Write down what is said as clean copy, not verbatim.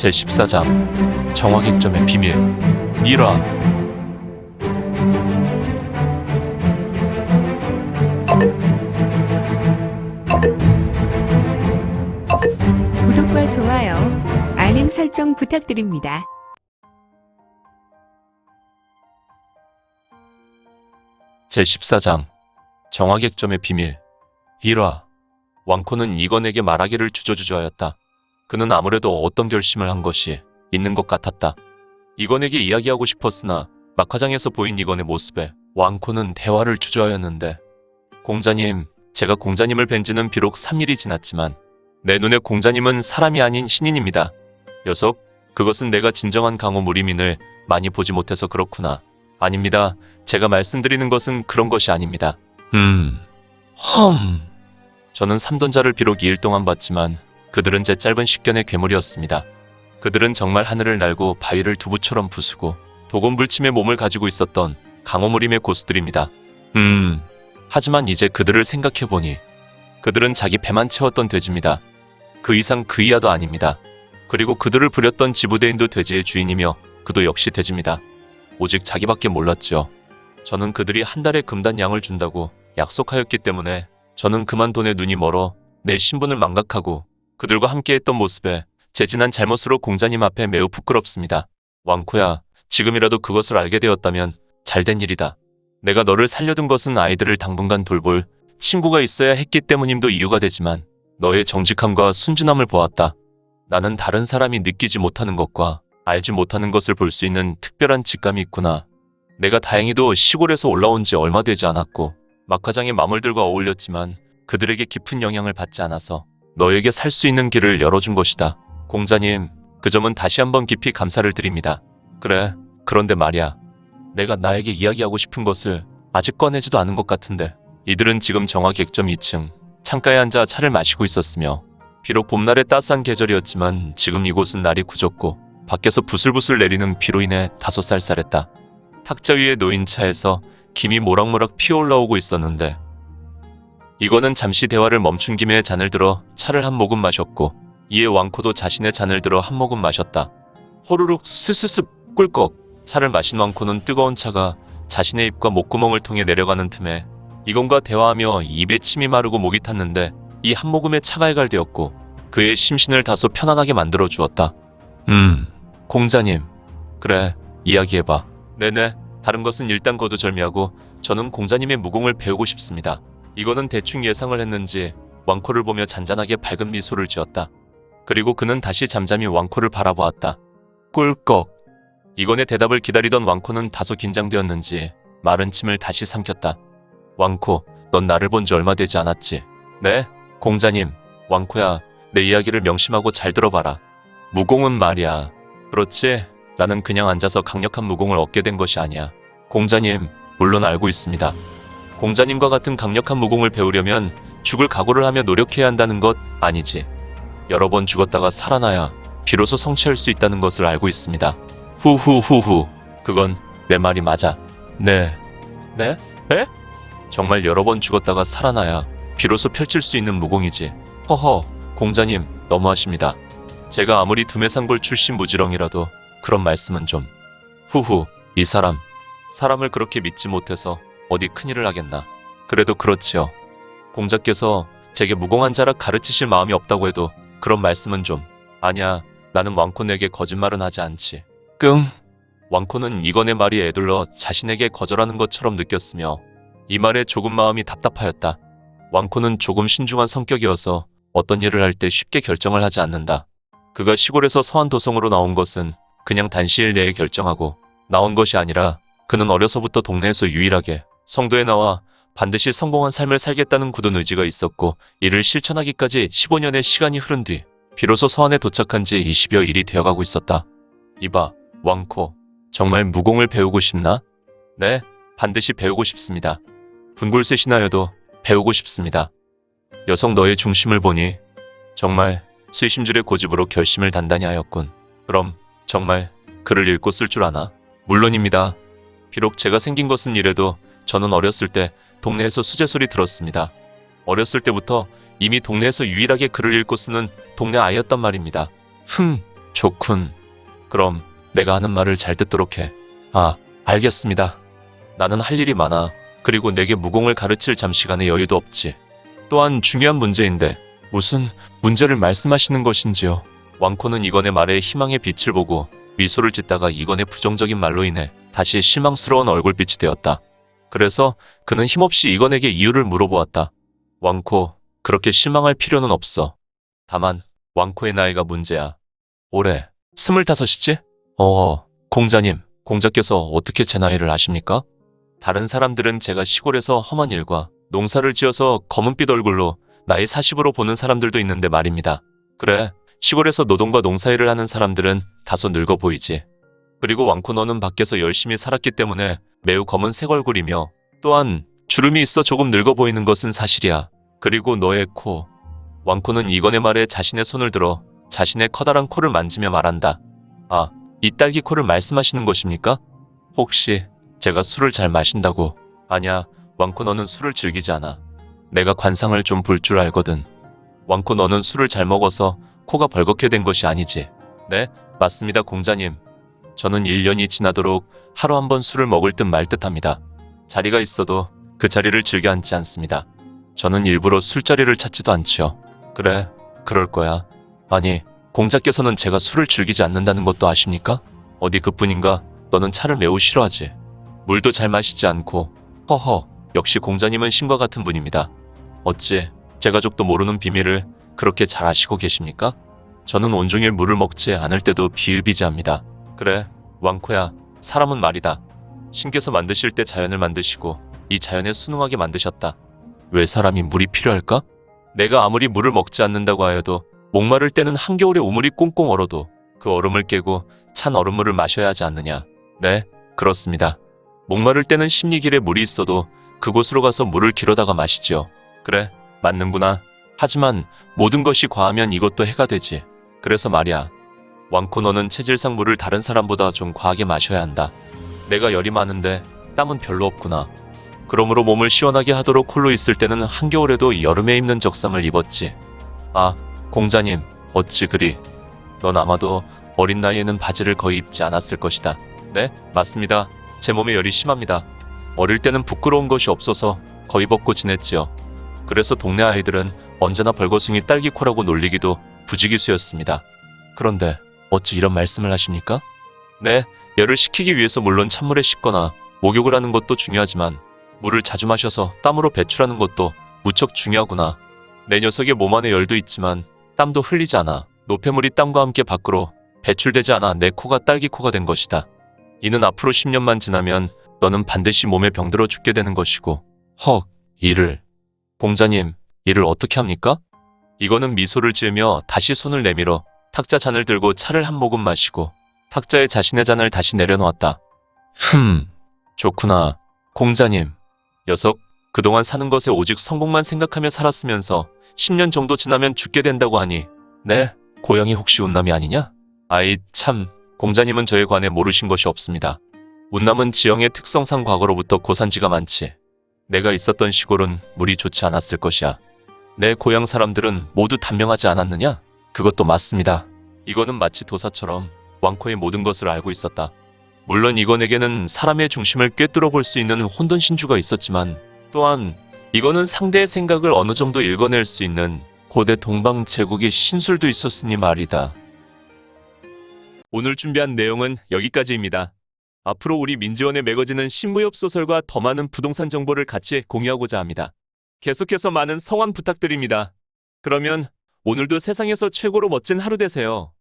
제14장 정화객점의 비밀 1화. 구독과 좋아요, 알림 설정 부탁드립니다. 제14장 정화객점의 비밀 1화. 왕코는 이건에게 말하기를 주저주저하였다. 그는 아무래도 어떤 결심을 한 것이 있는 것 같았다. 이건에게 이야기하고 싶었으나 막화장에서 보인 이건의 모습에 왕코는 대화를 주저하였는데, 공자님, 제가 공자님을 뵌 지는 비록 3일이 지났지만 내 눈에 공자님은 사람이 아닌 신인입니다. 녀석, 그것은 내가 진정한 강호 무리민을 많이 보지 못해서 그렇구나. 아닙니다. 제가 말씀드리는 것은 그런 것이 아닙니다. 저는 삼돈자를 비록 2일 동안 봤지만 그들은 제 짧은 식견의 괴물이었습니다. 그들은 정말 하늘을 날고 바위를 두부처럼 부수고 도곤불침의 몸을 가지고 있었던 강호무림의 고수들입니다. 하지만 이제 그들을 생각해보니 그들은 자기 배만 채웠던 돼지입니다. 그 이상 그 이하도 아닙니다. 그리고 그들을 부렸던 지부대인도 돼지의 주인이며 그도 역시 돼지입니다. 오직 자기밖에 몰랐죠. 저는 그들이 한 달에 금단 양을 준다고 약속하였기 때문에 저는 그만 돈에 눈이 멀어 내 신분을 망각하고 그들과 함께했던 모습에 제 지난 잘못으로 공자님 앞에 매우 부끄럽습니다. 왕코야, 지금이라도 그것을 알게 되었다면 잘된 일이다. 내가 너를 살려둔 것은 아이들을 당분간 돌볼 친구가 있어야 했기 때문임도 이유가 되지만 너의 정직함과 순진함을 보았다. 나는 다른 사람이 느끼지 못하는 것과 알지 못하는 것을 볼 수 있는 특별한 직감이 있구나. 내가 다행히도 시골에서 올라온 지 얼마 되지 않았고 막화장의 마물들과 어울렸지만 그들에게 깊은 영향을 받지 않아서 너에게 살 수 있는 길을 열어준 것이다. 공자님, 그 점은 다시 한번 깊이 감사를 드립니다. 그래, 그런데 말이야. 내가 나에게 이야기하고 싶은 것을 아직 꺼내지도 않은 것 같은데. 이들은 지금 정화객점 2층 창가에 앉아 차를 마시고 있었으며, 비록 봄날의 따스한 계절이었지만 지금 이곳은 날이 굳었고 밖에서 부슬부슬 내리는 비로 인해 다소 쌀쌀했다. 탁자 위에 놓인 차에서 김이 모락모락 피어올라오고 있었는데, 이거는 잠시 대화를 멈춘 김에 잔을 들어 차를 한 모금 마셨고 이에 왕코도 자신의 잔을 들어 한 모금 마셨다. 호루룩 스스습 꿀꺽. 차를 마신 왕코는 뜨거운 차가 자신의 입과 목구멍을 통해 내려가는 틈에 이건과 대화하며 입에 침이 마르고 목이 탔는데 이 한 모금에 차가 해갈되었고 그의 심신을 다소 편안하게 만들어 주었다. 공자님, 그래, 이야기해봐. 네네, 다른 것은 일단 거두절미하고 저는 공자님의 무공을 배우고 싶습니다. 이거는 대충 예상을 했는지 왕코를 보며 잔잔하게 밝은 미소를 지었다. 그리고 그는 다시 잠잠히 왕코를 바라보았다. 꿀꺽. 이건의 대답을 기다리던 왕코는 다소 긴장되었는지 마른 침을 다시 삼켰다. 왕코, 넌 나를 본 지 얼마 되지 않았지? 네, 공자님. 왕코야, 내 이야기를 명심하고 잘 들어봐라. 무공은 말이야. 그렇지, 나는 그냥 앉아서 강력한 무공을 얻게 된 것이 아니야. 공자님, 물론 알고 있습니다. 공자님과 같은 강력한 무공을 배우려면 죽을 각오를 하며 노력해야 한다는 것 아니지. 여러 번 죽었다가 살아나야 비로소 성취할 수 있다는 것을 알고 있습니다. 후후후후. 그건 내 말이 맞아. 네? 에? 정말 여러 번 죽었다가 살아나야 비로소 펼칠 수 있는 무공이지. 허허, 공자님, 너무하십니다. 제가 아무리 두매상골 출신 무지렁이라도 그런 말씀은 좀. 후후, 이 사람을 그렇게 믿지 못해서 어디 큰일을 하겠나. 그래도 그렇지요. 공자께서 제게 무공한 자라 가르치실 마음이 없다고 해도 그런 말씀은 좀. 아니야, 나는 왕코에게 거짓말은 하지 않지. 끙. 왕코는 이건의 말이 에둘러 자신에게 거절하는 것처럼 느꼈으며 이 말에 조금 마음이 답답하였다. 왕코는 조금 신중한 성격이어서 어떤 일을 할 때 쉽게 결정을 하지 않는다. 그가 시골에서 서한 도성으로 나온 것은 그냥 단시일 내에 결정하고 나온 것이 아니라 그는 어려서부터 동네에서 유일하게 성도에 나와 반드시 성공한 삶을 살겠다는 굳은 의지가 있었고 이를 실천하기까지 15년의 시간이 흐른 뒤 비로소 서한에 도착한 지 20여 일이 되어가고 있었다. 이봐, 왕코, 정말 무공을 배우고 싶나? 네, 반드시 배우고 싶습니다. 분골쇠 신하여도 배우고 싶습니다. 여성 너의 중심을 보니 정말 쇠심줄의 고집으로 결심을 단단히 하였군. 그럼 정말 글을 읽고 쓸 줄 아나? 물론입니다. 비록 제가 생긴 것은 이래도 저는 어렸을 때 동네에서 수제 소리 들었습니다. 어렸을 때부터 이미 동네에서 유일하게 글을 읽고 쓰는 동네 아이였단 말입니다. 좋군. 그럼 내가 하는 말을 잘 듣도록 해. 아, 알겠습니다. 나는 할 일이 많아. 그리고 내게 무공을 가르칠 잠시간의 여유도 없지. 또한 중요한 문제인데 무슨 문제를 말씀하시는 것인지요? 왕코는 이건의 말에 희망의 빛을 보고 미소를 짓다가 이건의 부정적인 말로 인해 다시 실망스러운 얼굴빛이 되었다. 그래서 그는 힘없이 이건에게 이유를 물어보았다. 왕코, 그렇게 실망할 필요는 없어. 다만 왕코의 나이가 문제야. 올해 25이지? 공자님, 공자께서 어떻게 제 나이를 아십니까? 다른 사람들은 제가 시골에서 험한 일과 농사를 지어서 검은빛 얼굴로 나이 40으로 보는 사람들도 있는데 말입니다. 그래, 시골에서 노동과 농사일을 하는 사람들은 다소 늙어 보이지. 그리고 왕코 너는 밖에서 열심히 살았기 때문에 매우 검은색 얼굴이며 또한 주름이 있어 조금 늙어 보이는 것은 사실이야. 그리고 너의 코. 왕코는 이건의 말에 자신의 손을 들어 자신의 커다란 코를 만지며 말한다. 아, 이 딸기 코를 말씀하시는 것입니까? 혹시 제가 술을 잘 마신다고? 아냐, 왕코 너는 술을 즐기지 않아. 내가 관상을 좀 볼 줄 알거든. 왕코 너는 술을 잘 먹어서 코가 벌겋게 된 것이 아니지. 네, 맞습니다 공자님. 저는 1년이 지나도록 하루 한 번 술을 먹을 듯 말 듯합니다. 자리가 있어도 그 자리를 즐겨 앉지 않습니다. 저는 일부러 술자리를 찾지도 않지요. 그래, 그럴 거야. 아니, 공자께서는 제가 술을 즐기지 않는다는 것도 아십니까? 어디 그뿐인가? 너는 차를 매우 싫어하지. 물도 잘 마시지 않고. 허허, 역시 공자님은 신과 같은 분입니다. 어찌 제 가족도 모르는 비밀을 그렇게 잘 아시고 계십니까? 저는 온종일 물을 먹지 않을 때도 비일비재합니다. 그래, 왕코야, 사람은 말이다. 신께서 만드실 때 자연을 만드시고 이 자연에 순응하게 만드셨다. 왜 사람이 물이 필요할까? 내가 아무리 물을 먹지 않는다고 하여도 목마를 때는 한겨울에 우물이 꽁꽁 얼어도 그 얼음을 깨고 찬 얼음물을 마셔야 하지 않느냐. 네, 그렇습니다. 목마를 때는 십리길에 물이 있어도 그곳으로 가서 물을 길어다가 마시지요. 그래, 맞는구나. 하지만 모든 것이 과하면 이것도 해가 되지. 그래서 말이야. 왕코 너는 체질상 물을 다른 사람보다 좀 과하게 마셔야 한다. 내가 열이 많은데 땀은 별로 없구나. 그러므로 몸을 시원하게 하도록 홀로 있을 때는 한겨울에도 여름에 입는 적삼을 입었지. 아, 공자님, 어찌 그리. 넌 아마도 어린 나이에는 바지를 거의 입지 않았을 것이다. 네, 맞습니다. 제 몸에 열이 심합니다. 어릴 때는 부끄러운 것이 없어서 거의 벗고 지냈지요. 그래서 동네 아이들은 언제나 벌거숭이 딸기코라고 놀리기도 부지기수였습니다. 그런데 어찌 이런 말씀을 하십니까? 네, 열을 식히기 위해서 물론 찬물에 씻거나 목욕을 하는 것도 중요하지만 물을 자주 마셔서 땀으로 배출하는 것도 무척 중요하구나. 내 녀석의 몸 안에 열도 있지만 땀도 흘리지 않아. 노폐물이 땀과 함께 밖으로 배출되지 않아 내 코가 딸기코가 된 것이다. 이는 앞으로 10년만 지나면 너는 반드시 몸에 병들어 죽게 되는 것이고. 헉, 이를. 공자님, 이를 어떻게 합니까? 이거는 미소를 지으며 다시 손을 내밀어 탁자 잔을 들고 차를 한 모금 마시고 탁자에 자신의 잔을 다시 내려놓았다. 좋구나. 공자님. 녀석, 그동안 사는 것에 오직 성공만 생각하며 살았으면서 10년 정도 지나면 죽게 된다고 하니. 네, 고양이 혹시 운남이 아니냐? 아이 참, 공자님은 저에 관해 모르신 것이 없습니다. 운남은 지형의 특성상 과거로부터 고산지가 많지. 내가 있었던 시골은 물이 좋지 않았을 것이야. 내 고향 사람들은 모두 단명하지 않았느냐? 그것도 맞습니다. 이거는 마치 도사처럼 왕코의 모든 것을 알고 있었다. 물론 이건에게는 사람의 중심을 꿰뚫어 볼 수 있는 혼돈신주가 있었지만 또한 이거는 상대의 생각을 어느 정도 읽어낼 수 있는 고대 동방 제국의 신술도 있었으니 말이다. 오늘 준비한 내용은 여기까지입니다. 앞으로 우리 민지원에 매거진은 신무협 소설과 더 많은 부동산 정보를 같이 공유하고자 합니다. 계속해서 많은 성원 부탁드립니다. 그러면 오늘도 세상에서 최고로 멋진 하루 되세요.